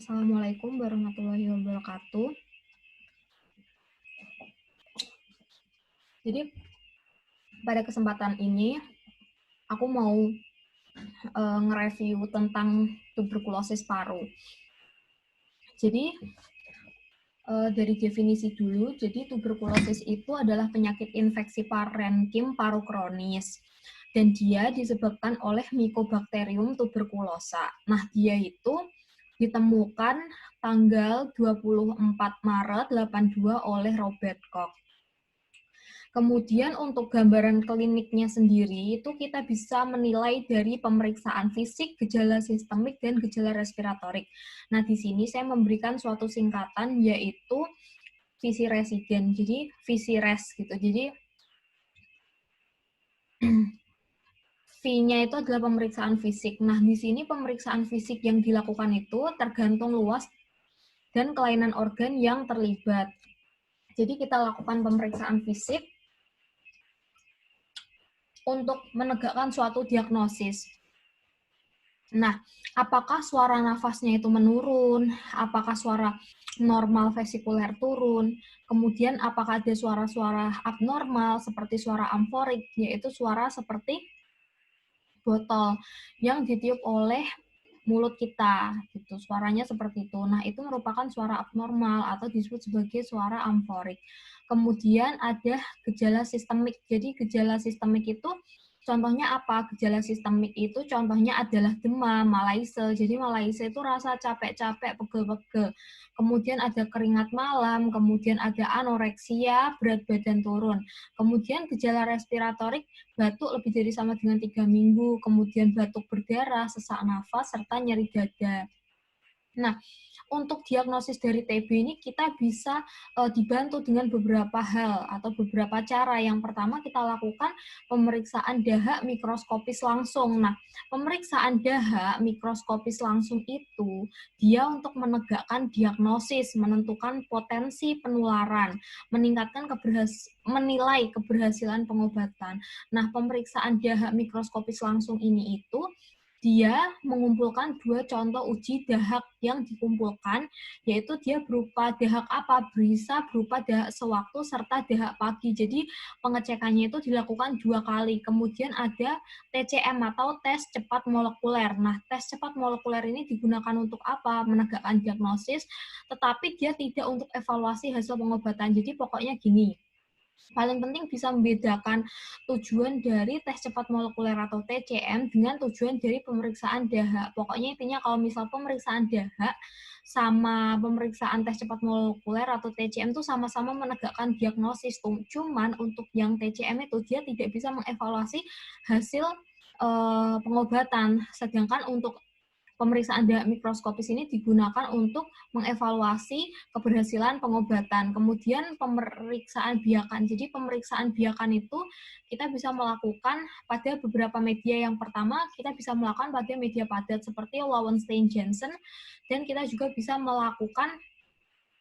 Assalamualaikum warahmatullahi wabarakatuh. Jadi pada kesempatan ini aku mau nge-review tentang tuberkulosis paru. Jadi dari definisi dulu, jadi tuberkulosis itu adalah penyakit infeksi parenkim paru kronis. Dan dia disebabkan oleh Mycobacterium tuberculosa. Nah, dia itu ditemukan tanggal 24 Maret 82 oleh Robert Koch. Kemudian untuk gambaran kliniknya sendiri itu kita bisa menilai dari pemeriksaan fisik, gejala sistemik, dan gejala respiratorik. Nah, di sini saya memberikan suatu singkatan yaitu visi residen. Jadi visi res gitu. Jadi V-nya itu adalah pemeriksaan fisik. Nah, di sini pemeriksaan fisik yang dilakukan itu tergantung luas dan kelainan organ yang terlibat. Jadi kita lakukan pemeriksaan fisik untuk menegakkan suatu diagnosis. Nah, apakah suara nafasnya itu menurun? Apakah suara normal vesikuler turun? Kemudian apakah ada suara-suara abnormal seperti suara amforik, yaitu suara seperti botol yang ditiup oleh mulut kita, gitu. Suaranya seperti itu. Nah, itu merupakan suara abnormal atau disebut sebagai suara amforik. Kemudian ada gejala sistemik. Jadi gejala sistemik itu contohnya apa? Gejala sistemik itu contohnya adalah demam, malaise. Jadi malaise itu rasa capek-capek, pegel-pegel. Kemudian ada keringat malam, kemudian ada anoreksia, berat badan turun. Kemudian gejala respiratorik, batuk lebih dari sama dengan 3 minggu, kemudian batuk berdarah, sesak nafas, serta nyeri dada. Nah, untuk diagnosis dari TB ini kita bisa dibantu dengan beberapa hal atau beberapa cara. Yang pertama kita lakukan pemeriksaan dahak mikroskopis langsung. Nah, pemeriksaan dahak mikroskopis langsung itu dia untuk menegakkan diagnosis, menentukan potensi penularan, menilai keberhasilan pengobatan. Nah, pemeriksaan dahak mikroskopis langsung ini itu dia mengumpulkan dua contoh uji dahak yang dikumpulkan, yaitu dia berupa dahak apa? Bisa berupa dahak sewaktu serta dahak pagi. Jadi pengecekannya itu dilakukan 2 kali. Kemudian ada TCM atau tes cepat molekuler. Nah, tes cepat molekuler ini digunakan untuk apa? Menegakkan diagnosis, tetapi dia tidak untuk evaluasi hasil pengobatan. Jadi pokoknya gini, paling penting bisa membedakan tujuan dari tes cepat molekuler atau TCM dengan tujuan dari pemeriksaan dahak. Pokoknya intinya kalau misal pemeriksaan dahak sama pemeriksaan tes cepat molekuler atau TCM itu sama-sama menegakkan diagnosis. Cuman untuk yang TCM itu dia tidak bisa mengevaluasi hasil pengobatan. Sedangkan untuk pemeriksaan dahak mikroskopis ini digunakan untuk mengevaluasi keberhasilan pengobatan. Kemudian pemeriksaan biakan. Jadi pemeriksaan biakan itu kita bisa melakukan pada beberapa media. Yang pertama kita bisa melakukan pada media padat seperti Lowenstein-Janssen, dan kita juga bisa melakukan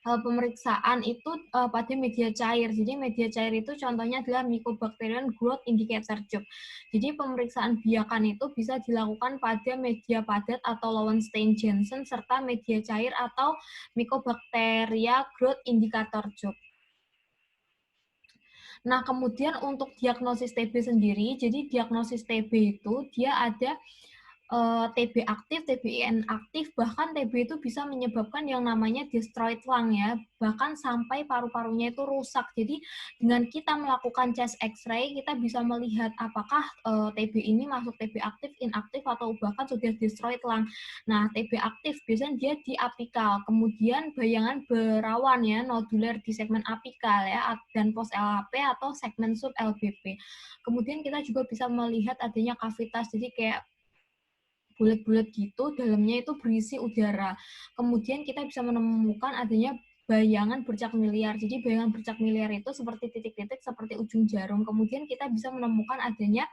pemeriksaan itu pada media cair. Jadi media cair itu contohnya adalah Mycobacterium growth indicator tube. Jadi pemeriksaan biakan itu bisa dilakukan pada media padat atau Lowenstein-Janssen serta media cair atau Mycobacteria growth indicator tube. Nah, kemudian untuk diagnosis TB sendiri, jadi diagnosis TB itu dia ada TB aktif, TB inaktif, bahkan TB itu bisa menyebabkan yang namanya destroyed lung ya, bahkan sampai paru-parunya itu rusak. Jadi dengan kita melakukan chest X-ray, kita bisa melihat apakah TB ini masuk TB aktif, inaktif, atau bahkan sudah destroyed lung. Nah, TB aktif biasanya dia di apikal, kemudian bayangan berawan ya, noduler di segmen apikal ya, dan post LHP atau segmen sub LBP. Kemudian kita juga bisa melihat adanya kavitas, jadi kayak bulat-bulat gitu, dalamnya itu berisi udara. Kemudian kita bisa menemukan adanya bayangan bercak miliar. Jadi bayangan bercak miliar itu seperti titik-titik seperti ujung jarum. Kemudian kita bisa menemukan adanya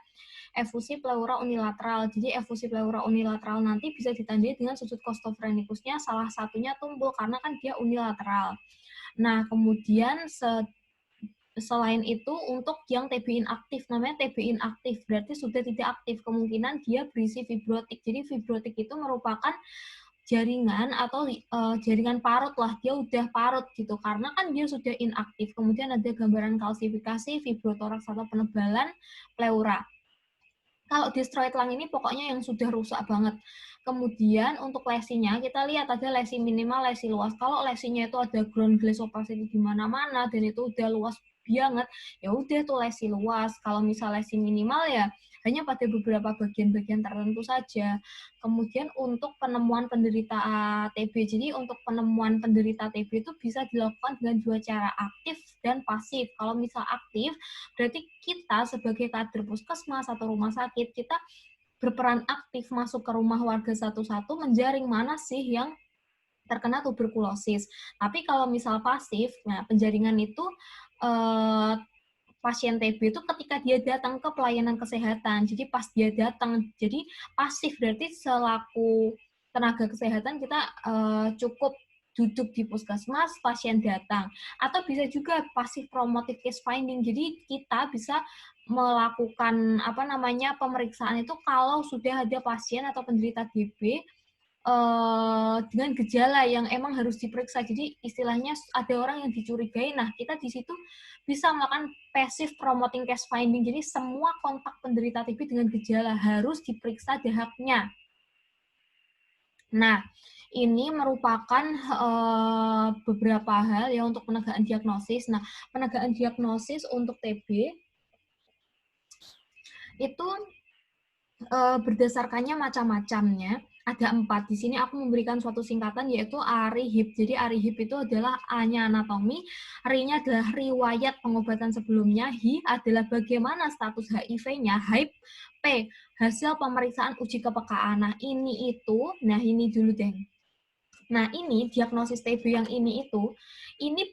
efusi pleura unilateral. Jadi efusi pleura unilateral nanti bisa ditandai dengan sudut costophrenikusnya salah satunya tumpul karena kan dia unilateral. Nah, kemudian selain itu, untuk yang TB inaktif, namanya TB inaktif, berarti sudah tidak aktif, kemungkinan dia berisi fibrotik. Jadi fibrotik itu merupakan jaringan atau jaringan parut lah, dia udah parut gitu, karena kan dia sudah inaktif. Kemudian ada gambaran kalsifikasi, fibrotoraks atau penebalan pleura. Kalau destroyed lung ini pokoknya yang sudah rusak banget. Kemudian untuk lesinya, kita lihat ada lesi minimal, lesi luas. Kalau lesinya itu ada ground glass opacity di mana-mana dan itu udah luas banget, ya udah tuh lesi luas. Kalau misal lesi minimal ya hanya pada beberapa bagian-bagian tertentu saja. Kemudian untuk penemuan penderita TB, jadi untuk penemuan penderita TB itu bisa dilakukan dengan dua cara, aktif dan pasif. Kalau misal aktif, berarti kita sebagai kader puskesmas atau rumah sakit, kita berperan aktif masuk ke rumah warga satu-satu menjaring mana sih yang terkena tuberkulosis. Tapi kalau misal pasif, nah penjaringan itu pasien TB itu ketika dia datang ke pelayanan kesehatan. Jadi pas dia datang, jadi pasif berarti selaku tenaga kesehatan kita cukup duduk di puskesmas, pasien datang. Atau bisa juga pasif promotive case finding. Jadi kita bisa melakukan pemeriksaan itu kalau sudah ada pasien atau penderita TB dengan gejala yang emang harus diperiksa. Jadi istilahnya ada orang yang dicurigai, nah kita di situ bisa melakukan passive promoting case finding. Jadi semua kontak penderita TB dengan gejala harus diperiksa dahaknya. Nah, ini merupakan beberapa hal ya untuk penegakan diagnosis. Nah, penegakan diagnosis untuk TB itu berdasarkannya macam-macamnya. Ada 4. Di sini aku memberikan suatu singkatan yaitu ARI-HIP. Jadi ARI-HIP itu adalah A-nya anatomi, R-nya adalah riwayat pengobatan sebelumnya, H adalah bagaimana status HIV-nya, HIP, P hasil pemeriksaan uji kepekaan. Nah, ini dulu deh. Nah, ini diagnosis TB yang ini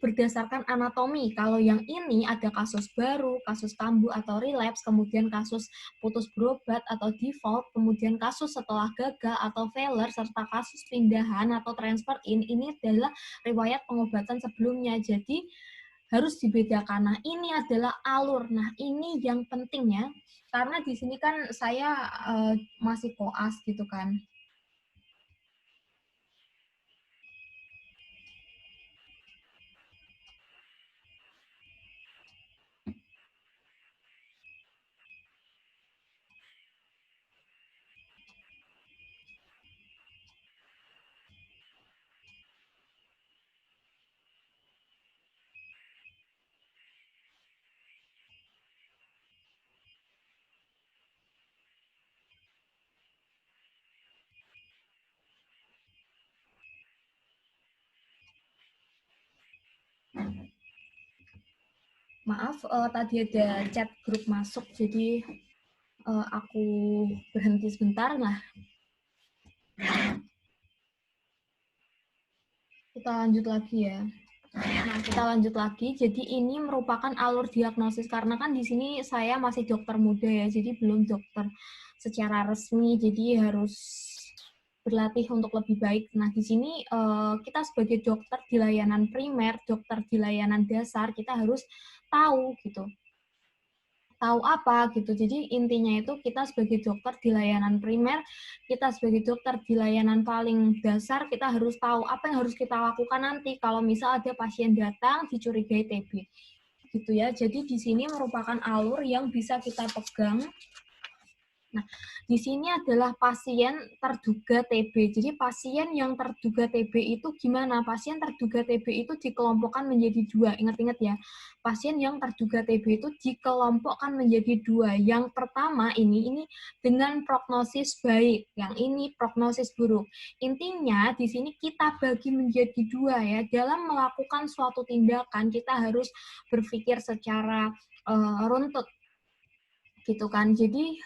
berdasarkan anatomi. Kalau yang ini ada kasus baru, kasus kambuh atau relapse, kemudian kasus putus berobat atau default, kemudian kasus setelah gagal atau failure, serta kasus pindahan atau transfer in, ini adalah riwayat pengobatan sebelumnya. Jadi, harus dibedakan. Nah, ini adalah alur. Nah, ini yang penting ya, karena di sini kan saya masih koas gitu kan. Maaf, tadi ada chat grup masuk, jadi aku berhenti sebentar. Nah, kita lanjut lagi ya. Jadi ini merupakan alur diagnosis, karena kan di sini saya masih dokter muda ya, jadi belum dokter secara resmi, jadi harus berlatih untuk lebih baik. Nah, di sini kita sebagai dokter di layanan primer, dokter di layanan dasar, kita harus tahu gitu. Tahu apa gitu. Jadi intinya itu kita sebagai dokter di layanan primer, kita sebagai dokter di layanan paling dasar, kita harus tahu apa yang harus kita lakukan nanti kalau misal ada pasien datang dicurigai TB. Gitu ya. Jadi di sini merupakan alur yang bisa kita pegang. Nah, di sini adalah pasien terduga TB. Jadi pasien yang terduga TB itu gimana? Pasien terduga TB itu dikelompokkan menjadi 2. Ingat-ingat ya, pasien yang terduga TB itu dikelompokkan menjadi 2. Yang pertama ini dengan prognosis baik, yang ini prognosis buruk. Intinya di sini kita bagi menjadi 2 ya. Dalam melakukan suatu tindakan kita harus berpikir secara runtut gitu kan. Jadi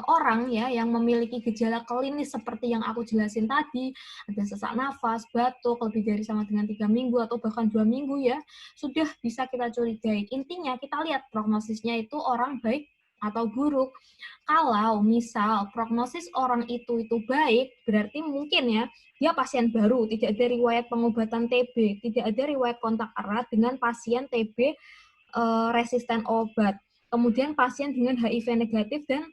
orang ya yang memiliki gejala klinis seperti yang aku jelasin tadi, ada sesak nafas, batuk lebih dari sama dengan 3 minggu atau bahkan 2 minggu ya, sudah bisa kita curigai. Intinya kita lihat prognosisnya itu orang baik atau buruk. Kalau misal prognosis orang itu baik, berarti mungkin ya dia pasien baru, tidak ada riwayat pengobatan TB, tidak ada riwayat kontak erat dengan pasien TB resisten obat. Kemudian pasien dengan HIV negatif dan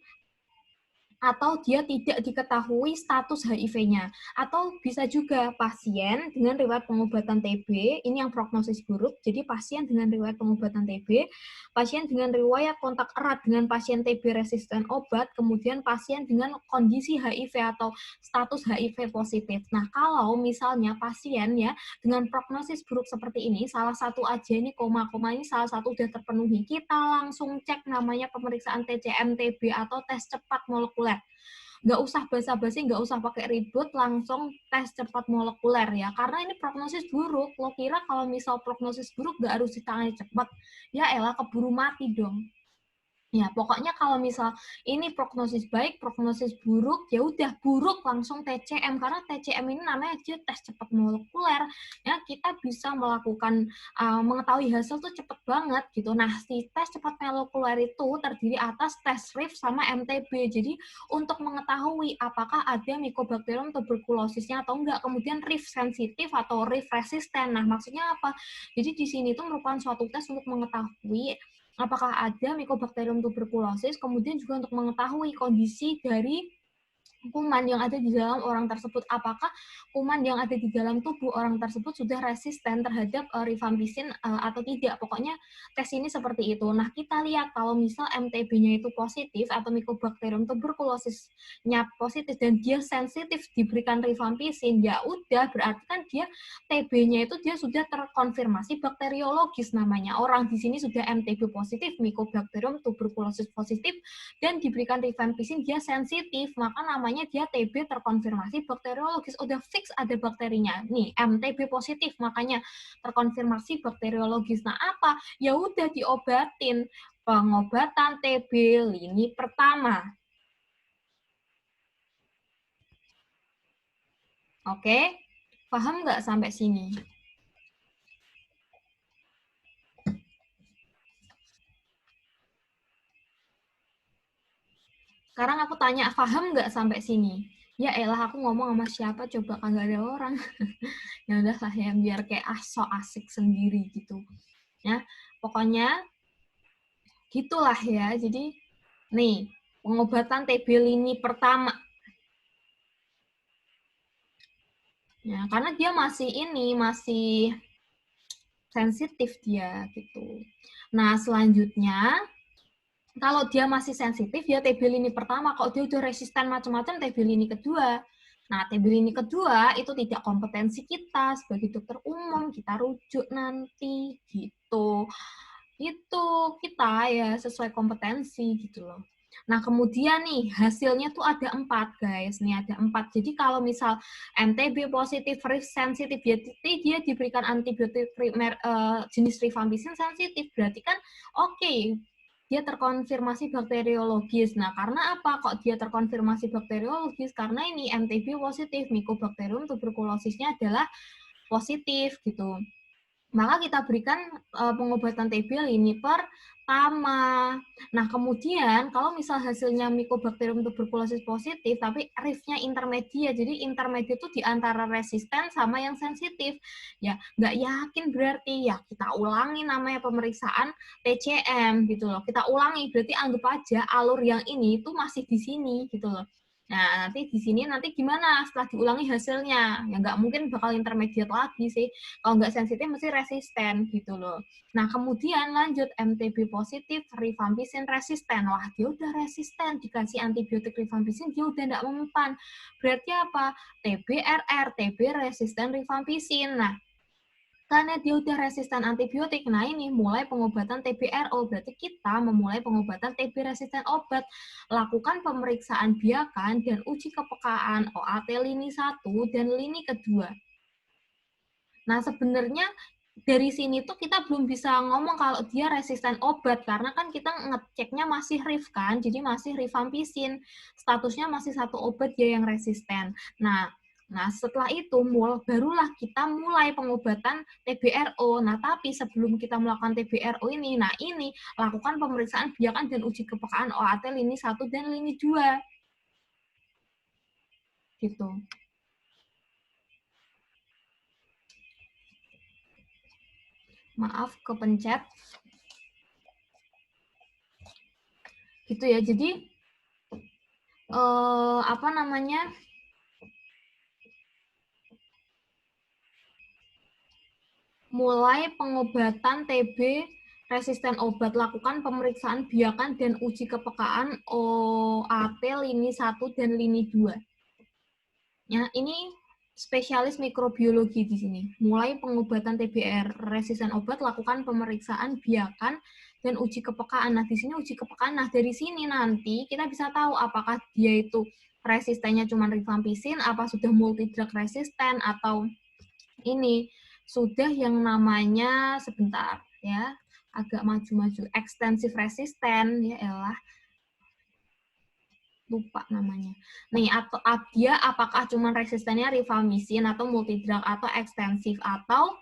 atau dia tidak diketahui status HIV-nya. Atau bisa juga pasien dengan riwayat pengobatan TB, ini yang prognosis buruk, jadi pasien dengan riwayat pengobatan TB, pasien dengan riwayat kontak erat dengan pasien TB resisten obat, kemudian pasien dengan kondisi HIV atau status HIV positif. Nah, kalau misalnya pasien ya dengan prognosis buruk seperti ini, salah satu aja ini koma-koma ini salah satu sudah terpenuhi, kita langsung cek namanya pemeriksaan TCM TB atau tes cepat molekuler. Nggak usah basa-basi, nggak usah pakai ribut, langsung tes cepat molekuler ya. Karena ini prognosis buruk. Lo kira kalau misal prognosis buruk nggak harus ditangani cepat? Ya elah, keburu mati dong. Ya, pokoknya kalau misal ini prognosis baik, prognosis buruk, ya udah buruk langsung TCM karena TCM ini namanya aja tes cepat molekuler. Ya, kita bisa melakukan mengetahui hasil tuh cepet banget gitu. Nah, si tes cepat molekuler itu terdiri atas tes RIF sama MTB. Jadi, untuk mengetahui apakah ada Mycobacterium tuberculosisnya atau enggak, kemudian RIF sensitif atau RIF resisten. Nah, maksudnya apa? Jadi di sini itu merupakan suatu tes untuk mengetahui apakah ada Mycobacterium tuberculosis, kemudian juga untuk mengetahui kondisi dari kuman yang ada di dalam orang tersebut, apakah kuman yang ada di dalam tubuh orang tersebut sudah resisten terhadap rifampicin atau tidak. Pokoknya tes ini seperti itu. Nah, kita lihat kalau misal MTB-nya itu positif atau Mycobacterium tuberculosisnya positif dan dia sensitif diberikan rifampicin, ya udah berarti kan dia TB-nya itu dia sudah terkonfirmasi bakteriologis namanya. Orang di sini sudah MTB positif, Mycobacterium tuberculosis positif, dan diberikan rifampicin dia sensitif, maka namanya dia TB terkonfirmasi bakteriologis, udah fix ada bakterinya. Nih, MTB positif, makanya terkonfirmasi bakteriologis. Nah, apa? Ya udah diobatin. Pengobatan TB lini pertama. Oke? Paham nggak sampai sini? Sekarang aku tanya, paham nggak sampai sini? Ya elah, aku ngomong sama siapa coba, kagak ada orang. Ya udahlah ya, biar kayak so asik sendiri gitu. Ya, pokoknya gitulah ya. Jadi nih, pengobatan TB lini pertama. Ya, karena dia masih sensitif dia gitu. Nah, selanjutnya kalau dia masih sensitif ya TB lini pertama, kalau dia udah resisten macam-macam TB lini kedua. Nah, TB lini kedua itu tidak kompetensi kita sebagai dokter umum, kita rujuk nanti gitu. Itu kita ya sesuai kompetensi gitu loh. Nah, kemudian nih hasilnya tuh ada 4 guys. Nih ada 4. Jadi kalau misal MTB positif, RIF sensitif, dia diberikan antibiotik jenis rifampicin sensitif, berarti kan oke, dia terkonfirmasi bakteriologis. Nah, karena apa kok dia terkonfirmasi bakteriologis? Karena ini MTB positif, Mycobacterium tuberculosisnya adalah positif gitu. Maka kita berikan pengobatan TB lini pertama. Nah, kemudian kalau misal hasilnya Mycobacterium tuberculosis positif, tapi RIF-nya intermediate, jadi intermediate itu di antara resisten sama yang sensitif. Ya, nggak yakin berarti ya kita ulangi namanya pemeriksaan TCM gitu loh. Kita ulangi, berarti anggap aja alur yang ini itu masih di sini gitu loh. Nah, nanti di sini nanti gimana setelah diulangi hasilnya? Ya nggak mungkin bakal intermediate lagi sih. Kalau nggak sensitif mesti resisten gitu loh. Nah, kemudian lanjut MTB positif, rifampicin resisten. Wah, dia udah resisten, dikasih antibiotik rifampicin, dia udah nggak mempan. Berarti apa? TBRR, TB resisten rifampicin. Nah, karena dia udah resisten antibiotik, nah ini mulai pengobatan TBRO, berarti kita memulai pengobatan TB resisten obat. Lakukan pemeriksaan biakan dan uji kepekaan OAT lini 1 dan lini kedua. Nah, sebenarnya dari sini tuh kita belum bisa ngomong kalau dia resisten obat, karena kan kita ngeceknya masih RIF kan, jadi masih rifampicin. Statusnya masih satu obat dia yang resisten. Nah, setelah itu barulah kita mulai pengobatan TBRO. Nah, tapi sebelum kita melakukan TBRO ini, nah ini lakukan pemeriksaan biakan dan uji kepekaan OAT lini 1 dan lini 2. Gitu. Maaf, kepencet. Gitu ya. Jadi apa namanya, mulai pengobatan TB resisten obat, lakukan pemeriksaan biakan dan uji kepekaan OAT lini 1 dan lini 2. Ya, ini spesialis mikrobiologi di sini. Mulai pengobatan TBR resisten obat, lakukan pemeriksaan biakan dan uji kepekaan. Nah, di sini uji kepekaan. Nah, dari sini nanti kita bisa tahu apakah dia itu resistennya cuma rifampicin, apa sudah multidrug resisten, atau ini sudah yang namanya, sebentar ya, agak maju-maju, ekstensif resisten, ya elah, lupa namanya. Nih, atau dia apakah cuma resistennya rifampicin atau multidrug atau ekstensif atau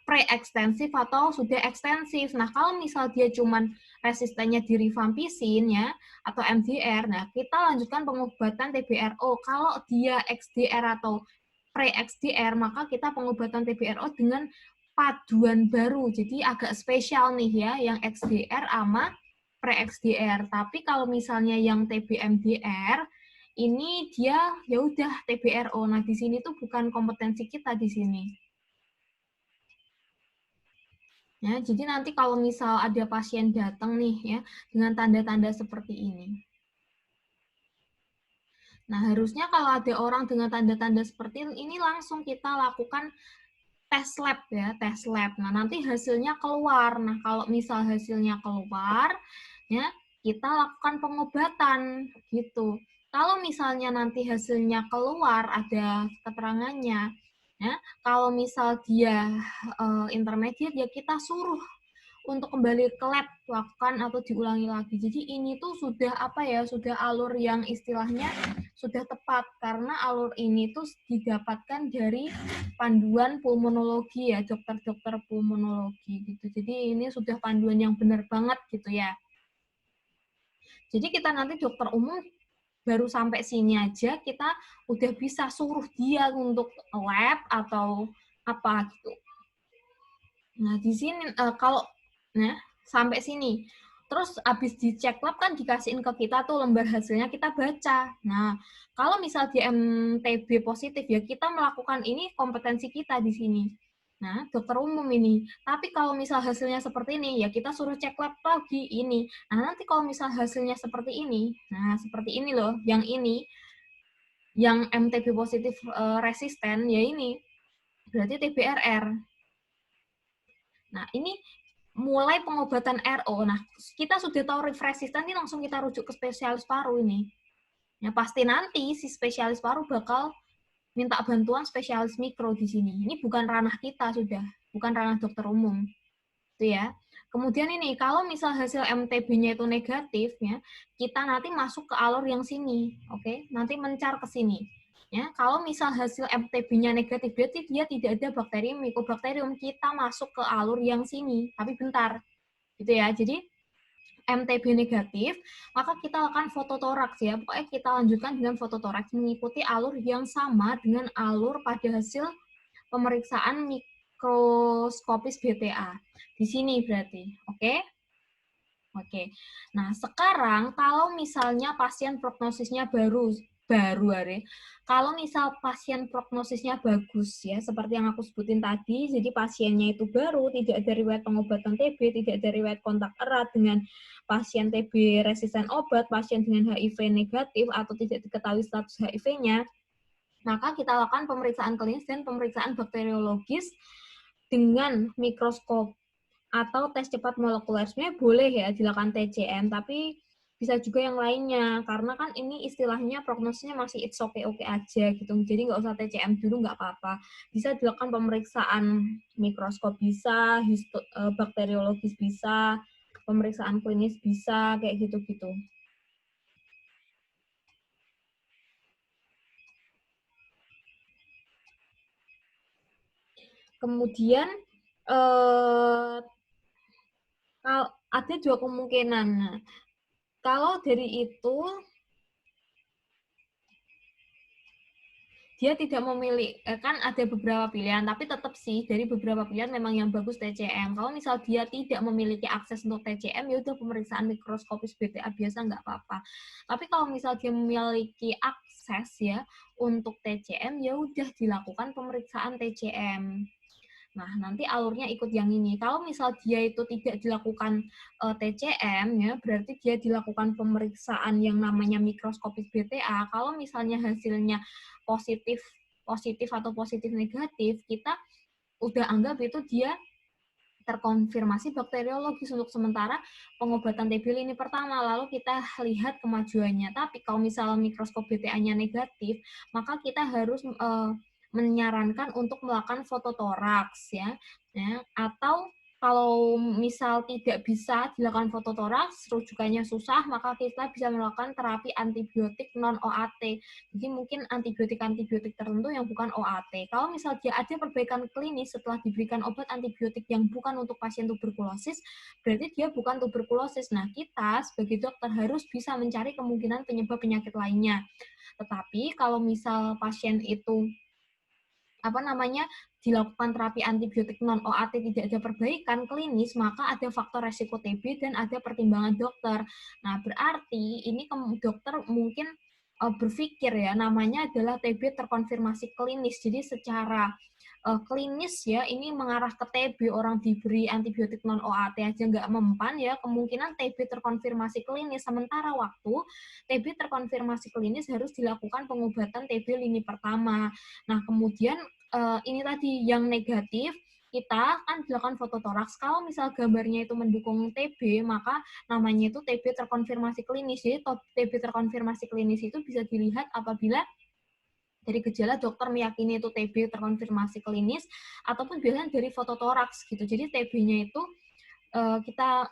pre-ekstensif atau sudah ekstensif. Nah, kalau misal dia cuma resistennya di rifampicin ya atau MDR, nah kita lanjutkan pengobatan TBRO. Kalau dia XDR atau pre-XDR, maka kita pengobatan TBRO dengan paduan baru. Jadi agak spesial nih ya, yang XDR sama pre-XDR. Tapi kalau misalnya yang TBMDR, ini dia ya udah TBRO. Nah, di sini tuh bukan kompetensi kita di sini. Ya, jadi nanti kalau misal ada pasien datang nih ya dengan tanda-tanda seperti ini. Nah, harusnya kalau ada orang dengan tanda-tanda seperti ini langsung kita lakukan tes lab ya, tes lab. Nah, nanti hasilnya keluar. Nah, kalau misal hasilnya keluar ya, kita lakukan pengobatan gitu. Kalau misalnya nanti hasilnya keluar ada keterangannya ya, kalau misal dia intermediate ya kita suruh untuk kembali ke lab, lakukan atau diulangi lagi. Jadi ini tuh sudah apa ya, sudah alur yang istilahnya sudah tepat karena alur ini tuh didapatkan dari panduan pulmonologi ya, dokter-dokter pulmonologi gitu. Jadi ini sudah panduan yang benar banget gitu ya. Jadi kita nanti dokter umum baru sampai sini aja kita udah bisa suruh dia untuk lab atau apa gitu. Nah, di sini kalau nah sampai sini. Terus habis dicek lab kan dikasihin ke kita tuh lembar hasilnya kita baca. Nah, kalau misal di MTB positif ya kita melakukan ini kompetensi kita di sini. Nah, dokter umum ini. Tapi kalau misal hasilnya seperti ini ya kita suruh cek lab lagi ini. Nah, nanti kalau misal hasilnya seperti ini, nah seperti ini loh, yang ini yang MTB positif resisten ya ini berarti TBRR. Nah, ini mulai pengobatan RO. Nah, kita sudah tahu resisten ini langsung kita rujuk ke spesialis paru ini. Ya, pasti nanti si spesialis paru bakal minta bantuan spesialis mikro di sini. Ini bukan ranah kita sudah, bukan ranah dokter umum. Itu ya. Kemudian ini, kalau misal hasil MTB-nya itu negatif, ya, kita nanti masuk ke alur yang sini. Oke, nanti mencar ke sini. Ya, kalau misal hasil MTB-nya negatif, berarti dia tidak ada bakteri Mycobacterium, kita masuk ke alur yang sini. Tapi bentar, gitu ya. Jadi MTB negatif, maka kita lakukan fototoraks ya. Pokoknya kita lanjutkan dengan fototoraks mengikuti alur yang sama dengan alur pada hasil pemeriksaan mikroskopis BTA. Di sini berarti, oke? Oke. Nah, sekarang kalau misalnya pasien prognosisnya baru kalau misal pasien prognosisnya bagus ya, seperti yang aku sebutin tadi, jadi pasiennya itu baru, tidak ada riwayat pengobatan TB, tidak ada riwayat kontak erat dengan pasien TB resisten obat, pasien dengan HIV negatif atau tidak diketahui status HIV-nya, maka kita lakukan pemeriksaan klinis dan pemeriksaan bakteriologis dengan mikroskop atau tes cepat molekuler. Sebenarnya boleh ya dilakukan TCM, tapi bisa juga yang lainnya, karena kan ini istilahnya prognosisnya masih it's okay aja gitu. Jadi nggak usah TCM dulu, nggak apa-apa. Bisa dilakukan pemeriksaan mikroskop bisa, bakteriologis bisa, pemeriksaan klinis bisa, kayak gitu-gitu. Kemudian ada dua kemungkinan. Nah, kalau dari itu dia tidak memilih, kan ada beberapa pilihan, tapi tetap sih dari beberapa pilihan memang yang bagus TCM. Kalau misal dia tidak memiliki akses untuk TCM, ya udah pemeriksaan mikroskopis BTA biasa nggak apa-apa. Tapi kalau misal dia memiliki akses ya untuk TCM, ya udah dilakukan pemeriksaan TCM. Nah, nanti alurnya ikut yang ini. Kalau misal dia itu tidak dilakukan TCM, ya berarti dia dilakukan pemeriksaan yang namanya mikroskopis BTA. Kalau misalnya hasilnya positif positif atau positif negatif, kita udah anggap itu dia terkonfirmasi bakteriologis untuk sementara pengobatan TB lini pertama, lalu kita lihat kemajuannya. Tapi kalau misalnya mikroskop BTA-nya negatif, maka kita harus menyarankan untuk melakukan fototoraks ya, atau kalau misal tidak bisa dilakukan fototoraks, rujukannya susah, maka kita bisa melakukan terapi antibiotik non-OAT. Jadi mungkin antibiotik-antibiotik tertentu yang bukan OAT. Kalau misal dia ada perbaikan klinis setelah diberikan obat antibiotik yang bukan untuk pasien tuberkulosis, berarti dia bukan tuberkulosis. Nah, kita sebagai dokter harus bisa mencari kemungkinan penyebab penyakit lainnya. Tetapi kalau misal pasien itu dilakukan terapi antibiotik non OAT tidak ada perbaikan klinis, maka ada faktor resiko TB dan ada pertimbangan dokter. Nah, berarti ini dokter mungkin berpikir ya, namanya adalah TB terkonfirmasi klinis. Jadi secara klinis ya, ini mengarah ke TB, orang diberi antibiotik non OAT aja nggak mempan ya, kemungkinan TB terkonfirmasi klinis. Sementara waktu TB terkonfirmasi klinis harus dilakukan pengobatan TB lini pertama. Nah, kemudian ini tadi yang negatif, kita kan dilakukan fototoraks. Kalau misal gambarnya itu mendukung TB, maka namanya itu TB terkonfirmasi klinis. Jadi TB terkonfirmasi klinis itu bisa dilihat apabila dari gejala dokter meyakini itu TB terkonfirmasi klinis, ataupun biasanya dari fototoraks gitu. Jadi TB-nya itu kita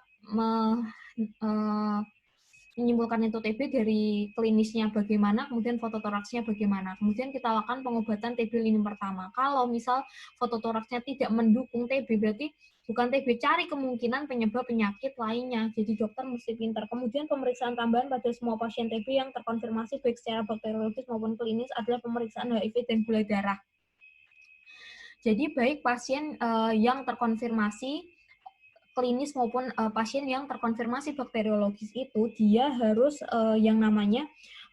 menyimpulkan itu TB dari klinisnya bagaimana, kemudian fototoraksnya bagaimana. Kemudian kita lakukan pengobatan TB lini pertama. Kalau misal fototoraksnya tidak mendukung TB, berarti bukan TB, cari kemungkinan penyebab penyakit lainnya. Jadi dokter mesti pintar. Kemudian pemeriksaan tambahan pada semua pasien TB yang terkonfirmasi baik secara bakteriologis maupun klinis adalah pemeriksaan HIV dan gula darah. Jadi baik pasien yang terkonfirmasi klinis maupun pasien yang terkonfirmasi bakteriologis itu dia harus yang namanya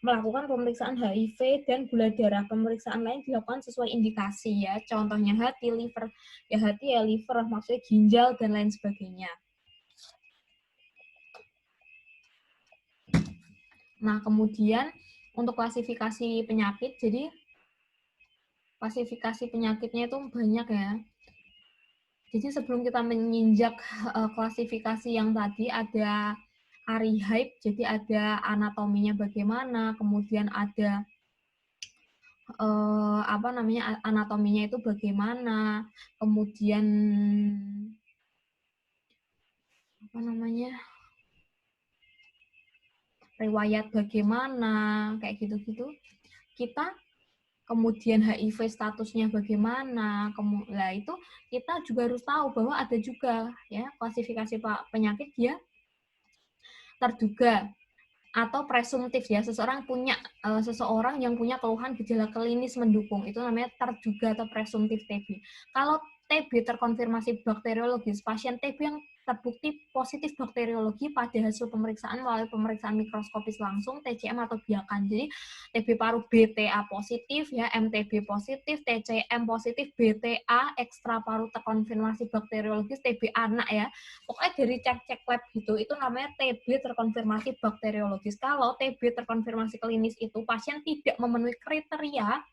melakukan pemeriksaan HIV dan gula darah. Pemeriksaan lain dilakukan sesuai indikasi ya. Contohnya hati, liver, ya hati ya liver, maksudnya ginjal dan lain sebagainya. Nah, kemudian untuk klasifikasi penyakit, jadi klasifikasi penyakitnya itu banyak ya. Jadi sebelum kita menginjak klasifikasi yang tadi ada ARIHIVE, jadi ada anatominya bagaimana, kemudian ada anatominya itu bagaimana, kemudian riwayat bagaimana, kayak gitu-gitu. Kita kemudian HIV statusnya bagaimana, nah itu kita juga harus tahu bahwa ada juga ya klasifikasi penyakit dia terduga atau presumtif ya, seseorang yang punya keluhan gejala klinis mendukung, itu namanya terduga atau presumtif TB. Kalau TB terkonfirmasi bakteriologis, pasien TB yang terbukti positif bakteriologi pada hasil pemeriksaan melalui pemeriksaan mikroskopis langsung, TCM atau biakan. Jadi TB paru BTA positif, ya MTB positif, TCM positif, BTA ekstra paru terkonfirmasi bakteriologis, TB anak ya. Pokoknya dari cek-cek lab gitu, itu namanya TB terkonfirmasi bakteriologis. Kalau TB terkonfirmasi klinis itu pasien tidak memenuhi kriteria,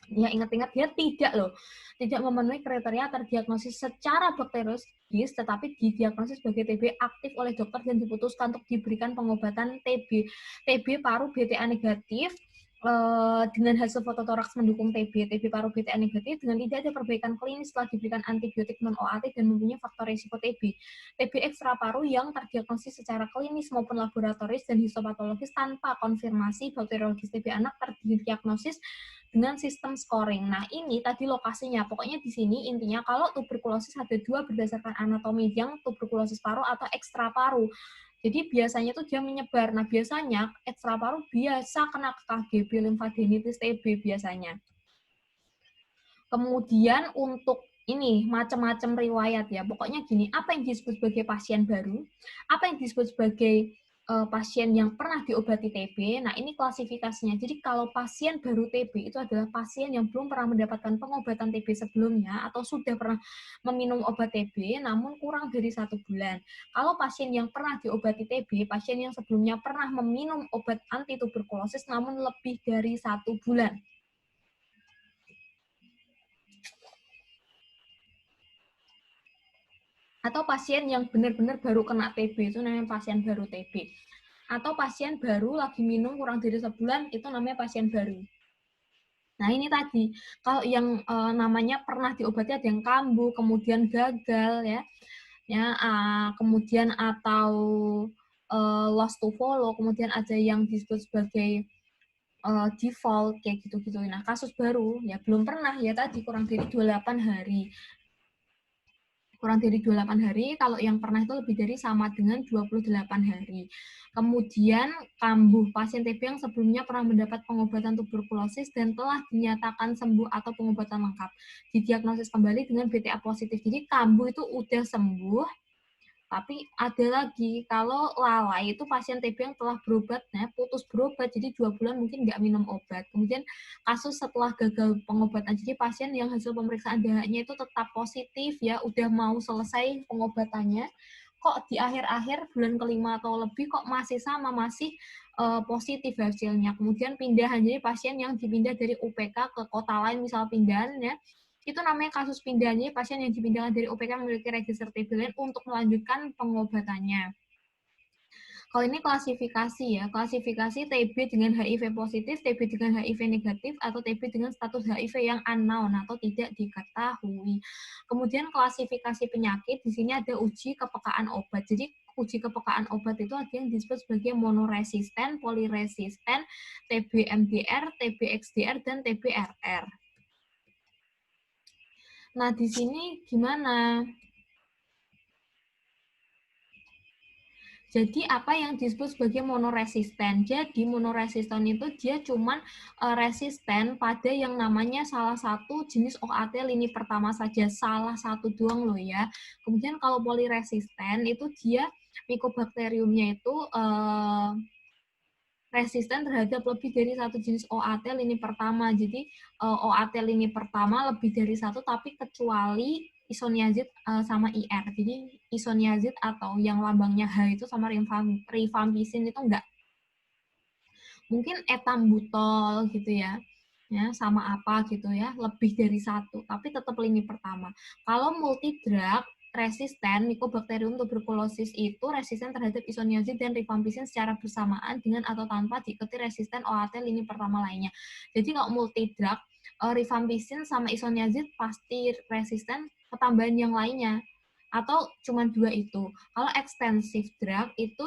ya ingat-ingat dia tidak memenuhi kriteria terdiagnosis secara bakteriologis, tetapi didiagnosis sebagai TB aktif oleh dokter dan diputuskan untuk diberikan pengobatan TB paru BTA negatif dengan hasil fototoraks mendukung TB paru BTA negatif dengan tidak ada perbaikan klinis setelah diberikan antibiotik non OAT dan mempunyai faktor risiko TB ekstra paru yang terdiagnosis secara klinis maupun laboratoris dan histopatologis tanpa konfirmasi bakteriologis TB anak terdiagnosis dengan sistem scoring. Nah, ini tadi lokasinya. Pokoknya di sini intinya kalau tuberkulosis ada dua berdasarkan anatomi, yang tuberkulosis paru atau ekstra paru. Jadi biasanya tuh dia menyebar. Nah, biasanya ekstraparu biasa kena ke KGB, limfadenitis TB biasanya. Kemudian untuk ini macam-macam riwayat ya. Pokoknya gini, apa yang disebut sebagai pasien baru, apa yang disebut sebagai pasien yang pernah diobati TB. Nah, ini klasifikasinya. Jadi kalau pasien baru TB itu adalah pasien yang belum pernah mendapatkan pengobatan TB sebelumnya atau sudah pernah meminum obat TB namun kurang dari 1 bulan. Kalau pasien yang pernah diobati TB, pasien yang sebelumnya pernah meminum obat anti tuberkulosis namun lebih dari 1 bulan. Atau pasien yang benar-benar baru kena TB, itu namanya pasien baru TB. Atau pasien baru lagi minum kurang dari sebulan, itu namanya pasien baru. Nah, ini tadi, kalau yang namanya pernah diobati ada yang kambuh, kemudian gagal, kemudian atau lost to follow, kemudian ada yang disebut sebagai default, kayak gitu-gitu. Nah, kasus baru, ya belum pernah, ya tadi kurang dari 28 hari. Kurang dari 28 hari, kalau yang pernah itu lebih dari sama dengan 28 hari. Kemudian kambuh, pasien TB yang sebelumnya pernah mendapat pengobatan tuberkulosis dan telah dinyatakan sembuh atau pengobatan lengkap. Didiagnosis kembali dengan BTA positif. Jadi kambuh itu udah sembuh, tapi ada lagi, kalau lalai itu pasien TB yang telah berobat, putus berobat, jadi 2 bulan mungkin nggak minum obat. Kemudian kasus setelah gagal pengobatan, jadi pasien yang hasil pemeriksaan dahaknya itu tetap positif, ya udah mau selesai pengobatannya, kok di akhir-akhir bulan kelima atau lebih kok masih sama, masih positif hasilnya. Kemudian pindahan, jadi pasien yang dipindah dari UPK ke kota lain, misal pindahannya, itu namanya kasus pindahannya pasien yang dipindahkan dari UPK memiliki register TB lain untuk melanjutkan pengobatannya. Kalau ini klasifikasi ya, klasifikasi TB dengan HIV positif, TB dengan HIV negatif, atau TB dengan status HIV yang unknown atau tidak diketahui. Kemudian klasifikasi penyakit, di sini ada uji kepekaan obat. Jadi uji kepekaan obat itu ada yang disebut sebagai monoresisten, poliresisten, TB MDR, TB XDR, dan TB RR. Nah, di sini gimana? Jadi apa yang disebut sebagai monoresisten? Jadi monoresisten itu dia cuman resisten pada yang namanya salah satu jenis OAT lini pertama saja, salah satu doang loh ya. Kemudian kalau poliresisten itu dia Mycobacteriumnya itu resisten terhadap lebih dari satu jenis OAT lini pertama. Jadi OAT lini pertama lebih dari satu, tapi kecuali isoniazid sama IR. Jadi isoniazid atau yang lambangnya H itu sama rifampicin itu enggak. Mungkin etambutol gitu ya, sama apa gitu ya, lebih dari satu, tapi tetap lini pertama. Kalau multidrug resisten Mycobacterium tuberculosis itu resisten terhadap isoniazid dan rifampicin secara bersamaan dengan atau tanpa diikuti resisten OAT lini pertama lainnya. Jadi kalau multidrug rifampicin sama isoniazid pasti resisten ketambahan yang lainnya, atau cuma 2 itu. Kalau extensive drug itu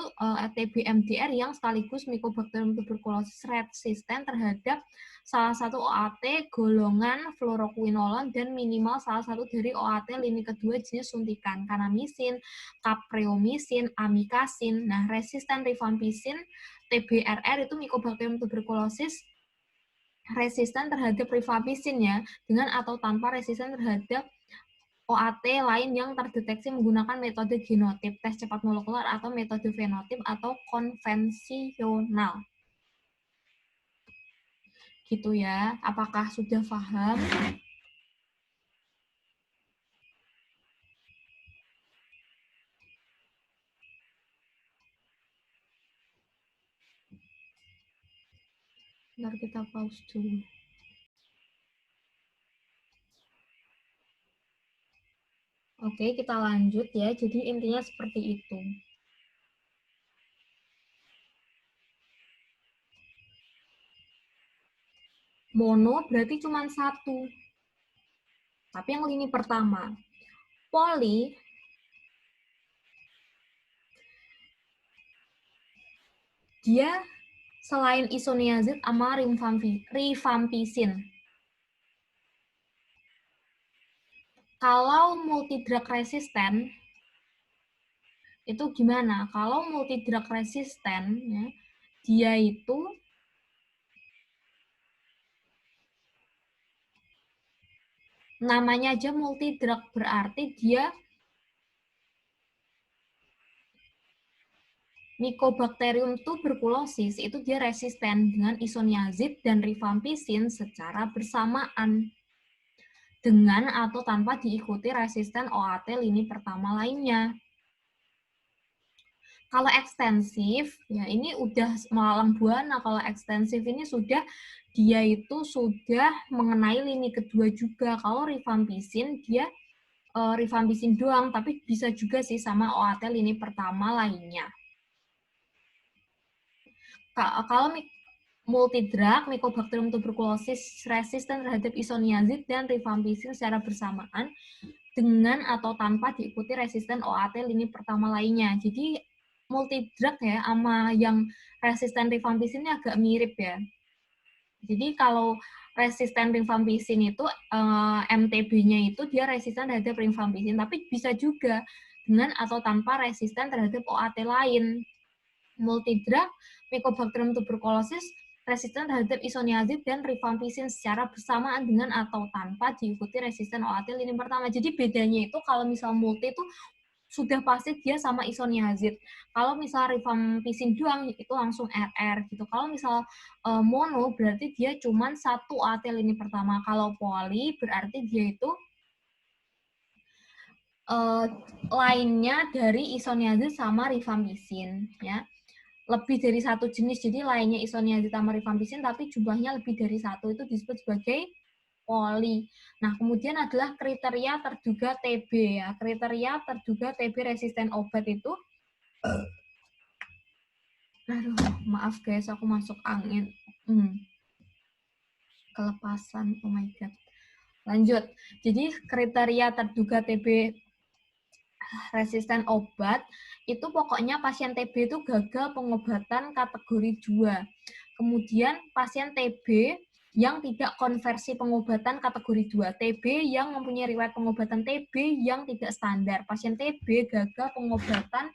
TB-MDR yang sekaligus Mycobacterium tuberculosis resisten terhadap salah satu OAT golongan fluoroquinolone dan minimal salah satu dari OAT lini kedua jenis suntikan, kanamisin, capreomycin, amikacin. Nah, resisten rifampicin TBRR itu Mycobacterium tuberculosis resisten terhadap rifampicin ya, dengan atau tanpa resisten terhadap OAT lain yang terdeteksi menggunakan metode genotip, tes cepat molekuler, atau metode fenotip atau konvensional. Gitu ya. Apakah sudah paham? Bentar kita pause dulu. Oke, kita lanjut ya. Jadi intinya seperti itu. Mono berarti cuma satu. Tapi yang lini pertama. Poli, dia selain isoniazid sama rifampicin. Kalau multidrug resisten, Itu gimana? Kalau multidrug resisten, ya, dia itu namanya aja multidrug, berarti dia Mycobacterium tuberculosis itu dia resisten dengan isoniazid dan rifampicin secara bersamaan dengan atau tanpa diikuti resisten OAT lini pertama lainnya. Kalau ekstensif, ya ini udah melalang buana. Kalau ekstensif ini dia itu sudah mengenai lini kedua juga. Kalau rifampicin dia rifampicin doang, tapi bisa juga sih sama OAT lini pertama lainnya. Kalau multidrug, Mycobacterium tuberculosis resisten terhadap isoniazid dan rifampicin secara bersamaan dengan atau tanpa diikuti resisten OAT lini pertama lainnya. Jadi multidrug ya sama yang resisten rifampicin ini agak mirip ya. Jadi kalau resisten rifampicin itu MTB-nya itu dia resisten terhadap rifampicin, tapi bisa juga dengan atau tanpa resisten terhadap OAT lain. Multidrug, Mycobacterium tuberculosis resisten terhadap isoniazid dan rifampicin secara bersamaan dengan atau tanpa diikuti resisten OAT lini pertama. Jadi bedanya itu kalau misal multi itu sudah pasti dia sama isoniazid. Kalau misal rifampicin doang itu langsung RR gitu. Kalau misal mono berarti dia cuma satu OAT lini pertama. Kalau poli berarti dia itu lainnya dari isoniazid sama rifampicin ya. Lebih dari satu jenis, jadi lainnya isoniazid sama rifampicin tapi jumlahnya lebih dari satu, itu disebut sebagai poli. Nah, kemudian adalah kriteria terduga TB ya. Kriteria terduga TB resisten obat itu aduh, maaf guys, aku masuk angin. Kelepasan, oh my god. Lanjut. Jadi kriteria terduga TB resisten obat itu pokoknya pasien TB itu gagal pengobatan kategori 2. Kemudian pasien TB yang tidak konversi pengobatan kategori 2, TB yang mempunyai riwayat pengobatan TB yang tidak standar. Pasien TB gagal pengobatan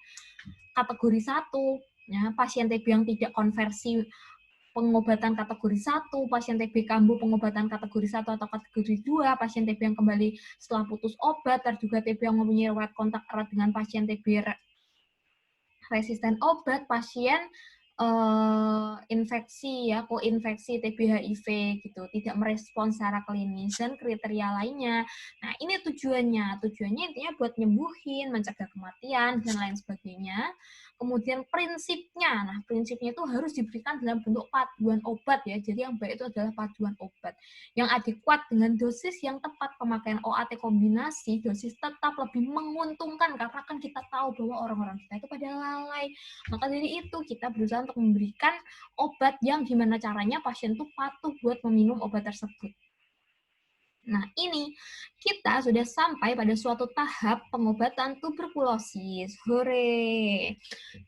kategori 1, ya, pasien TB yang tidak konversi pengobatan kategori 1, pasien TB kambuh pengobatan kategori 1 atau kategori 2, pasien TB yang kembali setelah putus obat, terduga TB yang mempunyai riwayat kontak erat dengan pasien TB resisten obat, pasien infeksi ya, koinfeksi TB HIV gitu, tidak merespons secara klinis dan kriteria lainnya. Nah, ini tujuannya. Tujuannya intinya buat nyembuhin, mencegah kematian dan lain sebagainya. Kemudian prinsipnya, nah prinsipnya itu harus diberikan dalam bentuk paduan obat ya. Jadi yang baik itu adalah paduan obat yang adekuat dengan dosis yang tepat. Pemakaian OAT kombinasi dosis tetap lebih menguntungkan karena kan kita tahu bahwa orang-orang kita itu pada lalai. Maka dari itu kita berusaha untuk memberikan obat yang gimana caranya pasien tuh patuh buat meminum obat tersebut. Nah, ini kita sudah sampai pada suatu tahap pengobatan tuberkulosis. Hore!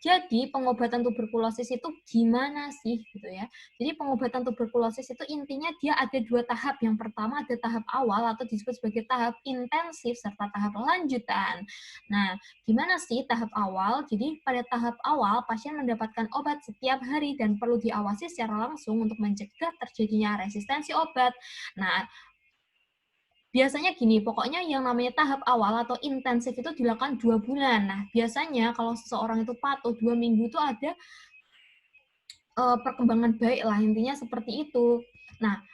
Jadi, pengobatan tuberkulosis itu gimana sih gitu ya? Jadi, pengobatan tuberkulosis itu intinya dia ada dua tahap. Yang pertama ada tahap awal atau disebut sebagai tahap intensif serta tahap lanjutan. Nah, gimana sih tahap awal? Jadi, pada tahap awal pasien mendapatkan obat setiap hari dan perlu diawasi secara langsung untuk mencegah terjadinya resistensi obat. Nah, biasanya gini, pokoknya yang namanya tahap awal atau intensif itu dilakukan 2 bulan. Nah, biasanya kalau seseorang itu patuh 2 minggu itu ada perkembangan baik lah, intinya seperti itu. Nah,